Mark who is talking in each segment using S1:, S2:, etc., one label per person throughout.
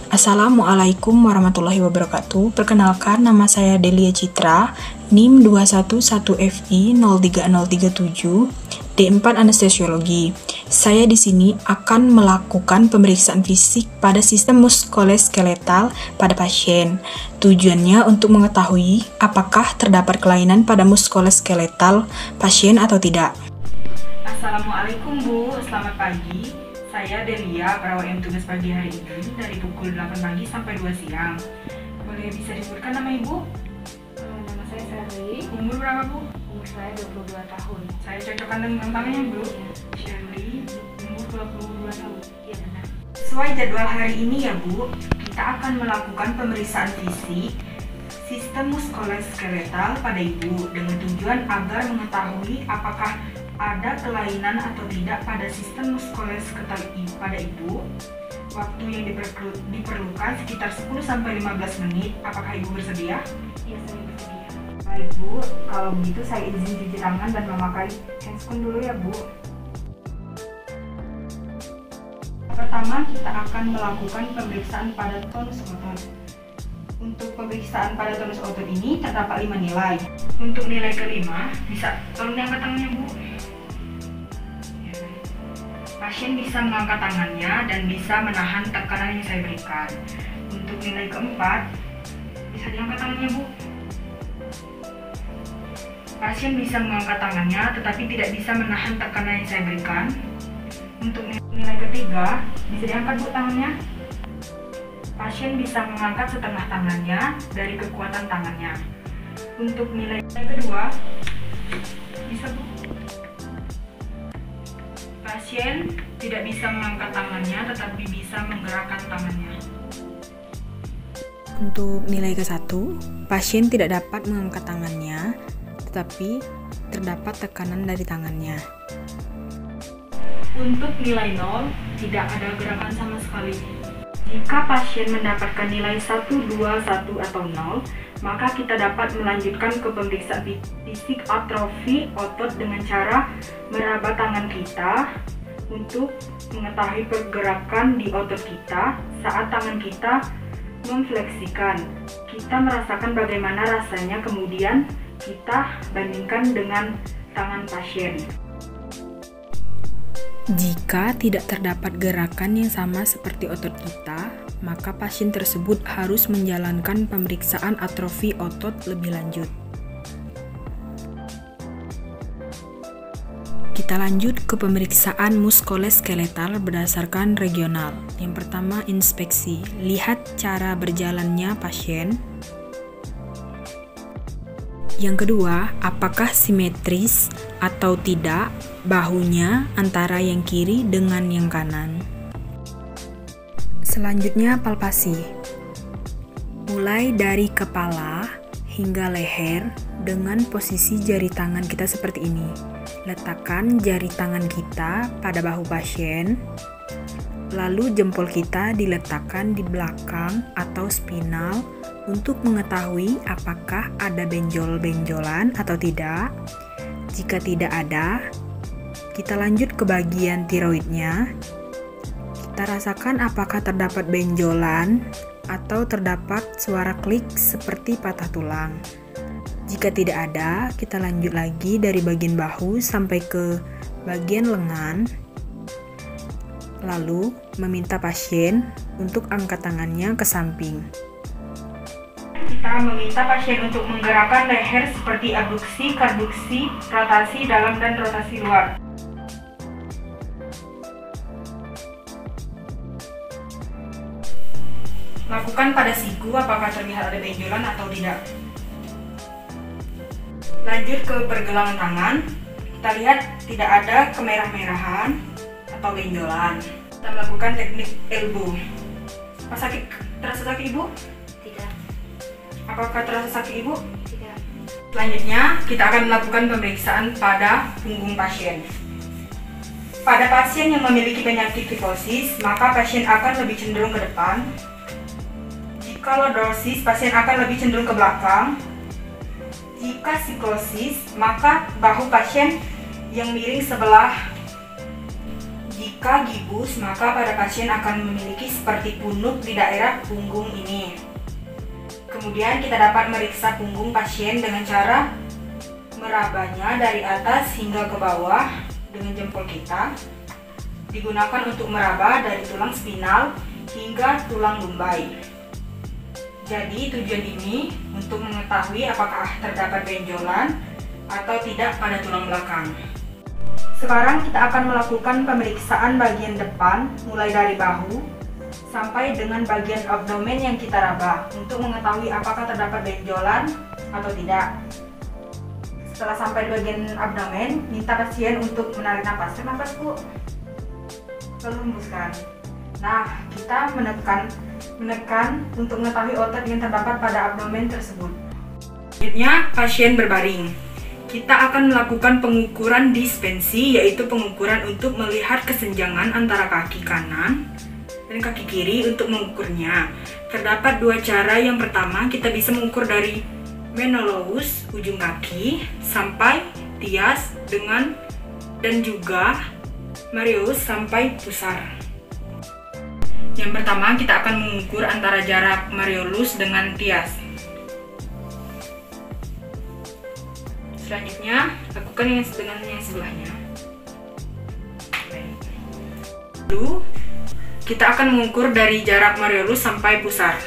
S1: Assalamualaikum warahmatullahi wabarakatuh. Perkenalkan, nama saya Delia Citra, NIM 211FI03037, D4 Anestesiologi. Saya di sini akan melakukan pemeriksaan fisik pada sistem muskuloskeletal pada pasien. Tujuannya untuk mengetahui apakah terdapat kelainan pada muskuloskeletal pasien atau tidak.
S2: Assalamualaikum Bu, selamat pagi. Saya Delia, perawat yang tugas pagi hari ini dari pukul 8 pagi sampai 2 siang. Boleh bisa disebutkan nama Ibu?
S3: Nama saya Shirley.
S2: Umur berapa Bu?
S3: Umur saya 22 tahun.
S2: Saya cocokkan dengan tangannya Bu.
S3: Iya.
S2: Shirley, umur 22 tahun.
S3: Iya benar.
S2: Sesuai jadwal hari ini ya Bu, kita akan melakukan pemeriksaan fisik sistem muskuloskeletal pada Ibu dengan tujuan agar mengetahui apakah ada kelainan atau tidak pada sistem muskuloskeletal pada Ibu. Waktu yang diperlukan sekitar 10-15 menit. Apakah Ibu bersedia?
S3: Iya, saya bersedia.
S2: Baik Bu, kalau begitu saya izin cuci tangan dan memakai handscoon dulu ya Bu. Pertama, kita akan melakukan pemeriksaan pada tonus otot. Untuk pemeriksaan pada tonus otot ini terdapat 5 nilai. Untuk nilai kelima, bisa tolong diangkat tangannya Bu. Pasien bisa mengangkat tangannya dan bisa menahan tekanan yang saya berikan. Untuk nilai keempat, bisa diangkat tangannya Bu. Pasien bisa mengangkat tangannya tetapi tidak bisa menahan tekanan yang saya berikan. Untuk nilai ketiga, bisa diangkat Bu tangannya. Pasien bisa mengangkat setengah tangannya dari kekuatan tangannya. Untuk nilai kedua, bisa Bu. Pasien tidak bisa mengangkat tangannya tetapi bisa menggerakkan tangannya.
S1: Untuk nilai ke-1, pasien tidak dapat mengangkat tangannya, tetapi terdapat tekanan dari tangannya.
S2: Untuk nilai 0, tidak ada gerakan sama sekali. Jika pasien mendapatkan nilai 1, 2, 1, atau 0, maka kita dapat melanjutkan ke pemeriksaan fisik atrofi otot dengan cara meraba tangan kita untuk mengetahui pergerakan di otot kita saat tangan kita memfleksikan. Kita merasakan bagaimana rasanya, kemudian kita bandingkan dengan tangan pasien.
S1: Jika tidak terdapat gerakan yang sama seperti otot kita, maka pasien tersebut harus menjalankan pemeriksaan atrofi otot lebih lanjut. Kita lanjut ke pemeriksaan muskuloskeletal berdasarkan regional. Yang pertama, inspeksi. Lihat cara berjalannya pasien. Yang kedua, apakah simetris atau tidak bahunya antara yang kiri dengan yang kanan. Selanjutnya, palpasi. Mulai dari kepala hingga leher dengan posisi jari tangan kita seperti ini. Letakkan jari tangan kita pada bahu pasien, lalu jempol kita diletakkan di belakang atau spinal untuk mengetahui apakah ada benjol-benjolan atau tidak. Jika tidak ada, kita lanjut ke bagian tiroidnya. Kita rasakan apakah terdapat benjolan atau terdapat suara klik seperti patah tulang. Jika tidak ada, kita lanjut lagi dari bagian bahu sampai ke bagian lengan. Lalu, meminta pasien untuk angkat tangannya ke samping.
S2: Kita meminta pasien untuk menggerakkan leher seperti abduksi, karduksi, rotasi dalam dan rotasi luar. Lakukan pada siku apakah terlihat ada benjolan atau tidak. Lanjut ke pergelangan tangan. Kita lihat tidak ada kemerah-merahan atau benjolan. Kita melakukan teknik elbow. Apa terasa sakit Ibu?
S3: Tidak.
S2: Apakah terasa sakit Ibu?
S3: Tidak.
S2: Selanjutnya, kita akan melakukan pemeriksaan pada punggung pasien. Pada pasien yang memiliki penyakit kifosis, maka pasien akan lebih cenderung ke depan. Jika lordosis, pasien akan lebih cenderung ke belakang. Jika siklosis, maka bahu pasien yang miring sebelah. Jika Jika gibus, maka pada pasien akan memiliki seperti punuk di daerah punggung ini. Kemudian kita dapat meriksa punggung pasien dengan cara merabanya dari atas hingga ke bawah dengan jempol kita. Digunakan untuk meraba dari tulang spinal hingga tulang lumbai. Jadi tujuan ini untuk mengetahui apakah terdapat benjolan atau tidak pada tulang belakang. Sekarang kita akan melakukan pemeriksaan bagian depan mulai dari bahu sampai dengan bagian abdomen yang kita raba untuk mengetahui apakah terdapat benjolan atau tidak. Setelah sampai di bagian abdomen, minta pasien untuk menarik napas. Tarik napas, Bu. Lalu hembuskan. Nah, kita menekan untuk mengetahui otot yang terdapat pada abdomen tersebut. Selanjutnya, pasien berbaring. Kita akan melakukan pengukuran dispensi, yaitu pengukuran untuk melihat kesenjangan antara kaki kanan dan kaki kiri untuk mengukurnya. Terdapat dua cara. Yang pertama, kita bisa mengukur dari menelaus, ujung kaki, sampai tias dan juga Marius sampai pusar. Yang pertama, kita akan mengukur antara jarak Mariolus dengan tias. Selanjutnya, lakukan dengan yang sebelahnya. Lalu, kita akan mengukur dari jarak Mariolus sampai pusar.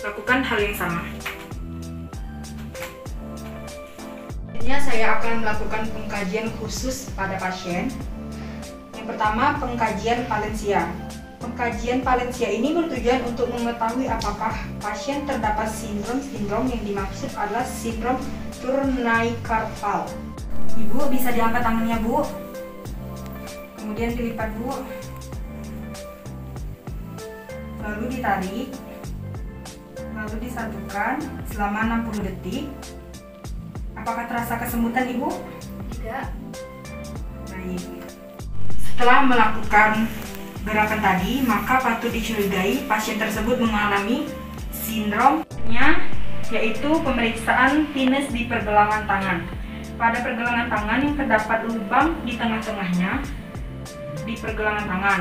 S2: Lakukan hal yang sama. Selanjutnya, saya akan melakukan pengkajian khusus pada pasien. Yang pertama, pengkajian Valencia. Pengkajian Valencia ini bertujuan untuk mengetahui apakah pasien terdapat sindrom yang dimaksud adalah sindrom Tournai-Carpal. Ibu bisa diangkat tangannya, Bu. Kemudian dilipat, Bu. Lalu ditarik. Lalu disatukan selama 60 detik. Apakah terasa kesemutan, Ibu?
S3: Tidak.
S2: Baik. Setelah melakukan gerakan tadi, maka patut dicurigai pasien tersebut mengalami sindromnya, yaitu pemeriksaan tinus di pergelangan tangan. Pada pergelangan tangan yang terdapat lubang di tengah-tengahnya di pergelangan tangan.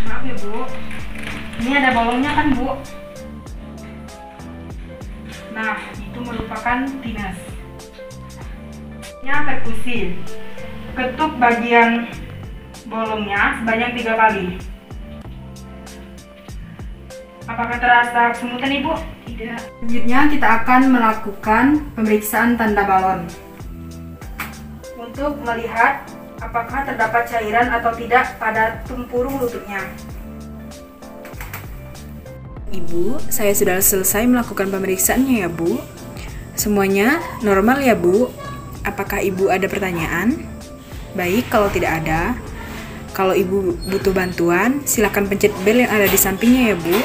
S2: Maaf ya, Bu. Ini ada bolongnya kan, Bu? Nah, itu merupakan tinus. Perkusi. Ketuk bagian bolongnya sebanyak 3 kali. Apakah terasa kesemutan, Ibu?
S3: Tidak.
S2: Selanjutnya kita akan melakukan pemeriksaan tanda balon untuk melihat apakah terdapat cairan atau tidak pada tempurung lututnya.
S1: Ibu, saya sudah selesai melakukan pemeriksaannya ya, Bu. Semuanya normal ya, Bu? Apakah Ibu ada pertanyaan? Baik, kalau tidak ada, kalau Ibu butuh bantuan, silakan pencet bel yang ada di sampingnya ya, Bu.